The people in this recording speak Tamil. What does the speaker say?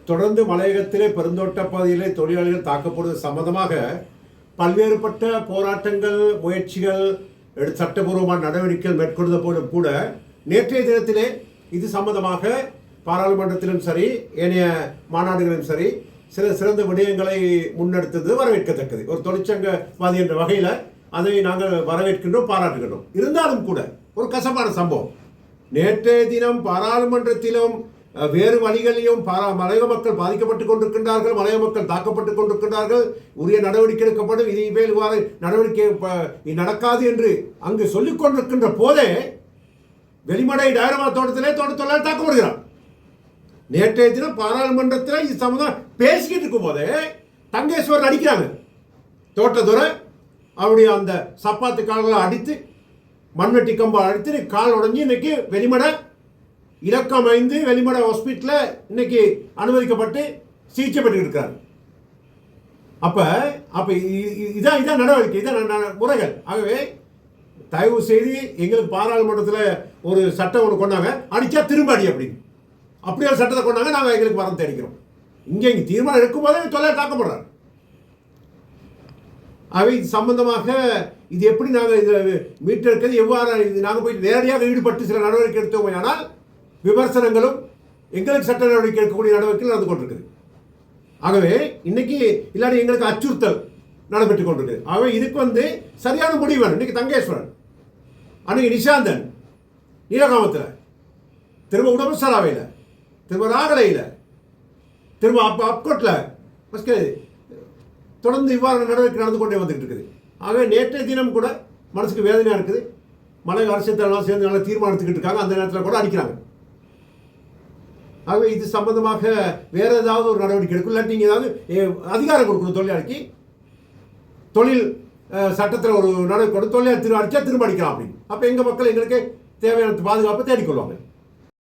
தொடர்ந்து மலையகத்திலே பெருந்தோட்ட பகுதியிலே தொழிலாளர்கள் தாக்கப்படுவது சம்பந்தமாக பல்வேறுபட்ட போராட்டங்கள், முயற்சிகள், சட்டபூர்வமான நடவடிக்கைகள் மேற்கொண்ட போதும் கூட நேற்றைய தினத்திலே இது சம்பந்தமாக பாராளுமன்றத்திலும் சரி, ஏனைய மாநாடுகளிலும் சரி, சில சிறந்த விடயங்களை முன்னெடுத்தது வரவேற்கத்தக்கது. ஒரு தொழிற்சங்கவாதி என்ற வகையில் அதை நாங்கள் வரவேற்கின்றோம், பாராட்டுகின்றோம். இருந்தாலும் கூட ஒரு கசப்பான சம்பவம் நேற்றைய தினம் பாராளுமன்றத்திலும் வேறு வழிகளிலும் மலைய மக்கள் பாதிக்கப்பட்டுக் கொண்டிருக்கின்றார்கள், மலைய மக்கள் தாக்கப்பட்டுக் கொண்டிருக்கின்றார்கள், உரிய நடவடிக்கை எடுக்கப்படும், இனிமேல் இவ்வாறு நடவடிக்கை நடக்காது என்று அங்கு சொல்லிக் கொண்டிருக்கின்ற போதே வெளிமடை டயரமா தோட்டத்திலே தோட்டத்தொழிலாளர் தாக்கப்படுகிறார். நேற்றைய தினம் பாராளுமன்றத்தில் இது சம்பந்தம் பேசிக்கிட்டு இருக்கும் போதே தங்கேஸ்வரர் அடிக்கிறாங்க. தோட்டத்துறை அவருடைய அந்த சப்பாத்து கால்களை அடித்து, மண்வெட்டி கம்பால் அடித்து கால் உடஞ்சி இன்னைக்கு வெளிமடை இலக்கம் 5 வெளிமடை ஹாஸ்பிட்டலில் இன்னைக்கு அனுமதிக்கப்பட்டு சிகிச்சை பெற்று இருக்கிறார். அப்ப இதான் நடவடிக்கை, இதான் முறைகள். ஆகவே தயவு செய்து எங்களுக்கு பாராளுமன்றத்தில் ஒரு சட்டம் ஒன்று கொண்டாங்க, அடித்தா திரும்ப அடி அப்படி ஒரு சட்டத்தை கொண்டாங்க, நாங்கள் எங்களுக்கு மரம் தேடிக்கிறோம். இங்கே தீர்மானம் எடுக்கும் போதே தொழிலாளர் தாக்கப்படுறார். அவை இது சம்பந்தமாக இது எப்படி நாங்கள் இதில் மீட்டெடுக்கிறது, எவ்வாறு இது நாங்கள் போய் நேரடியாக ஈடுபட்டு சில நடவடிக்கை எடுத்தோம். ஆனால் விமர்சனங்களும் எங்களுக்கு சட்ட நடவடிக்கை எடுக்கக்கூடிய நடவடிக்கைகள் நடந்து கொண்டிருக்குது. ஆகவே இன்னைக்கு இல்லாட்டி எங்களுக்கு அச்சுறுத்தல் நடைபெற்றுக் கொண்டிருக்கு. ஆகவே இதுக்கு சரியான முடிவு வேணும். இன்னைக்கு தங்கேஸ்வரன், அன்னைக்கு நிஷாந்தன் நீலகாமத்தில், திரும்ப உடம்புசராவையில், திரும்ப ராகலையில், திரும்ப அப்கோட்டில் தொடர்ந்து இவ்வாறு நடவடிக்கை நடந்து கொண்டே வந்துட்டு இருக்குது. ஆகவே நேற்றைய தினம் கூட மனசுக்கு வேதனையாக இருக்குது. மலை அரசியல் தலைவர்கள் சேர்ந்து நல்லா தீர்மானித்துக்கிட்டு இருக்காங்க, அந்த நேரத்தில் கூட அடிக்கிறாங்க. ஆகவே இது சம்பந்தமாக வேற ஏதாவது ஒரு நடவடிக்கை எடுக்கும், இல்லாட்டி நீங்கள் ஏதாவது அதிகாரம் கொடுக்கணும் தொழிலாளிக்கு. தொழில் சட்டத்தில் ஒரு நடவடிக்கை கொடுத்து தொழிலாளர் அடித்தா திரும்ப அடிக்கலாம் அப்படின்னு. அப்போ எங்கள் மக்கள் எங்களுக்கு தேவையான பாதுகாப்பை தேடிக்கொள்வாங்க.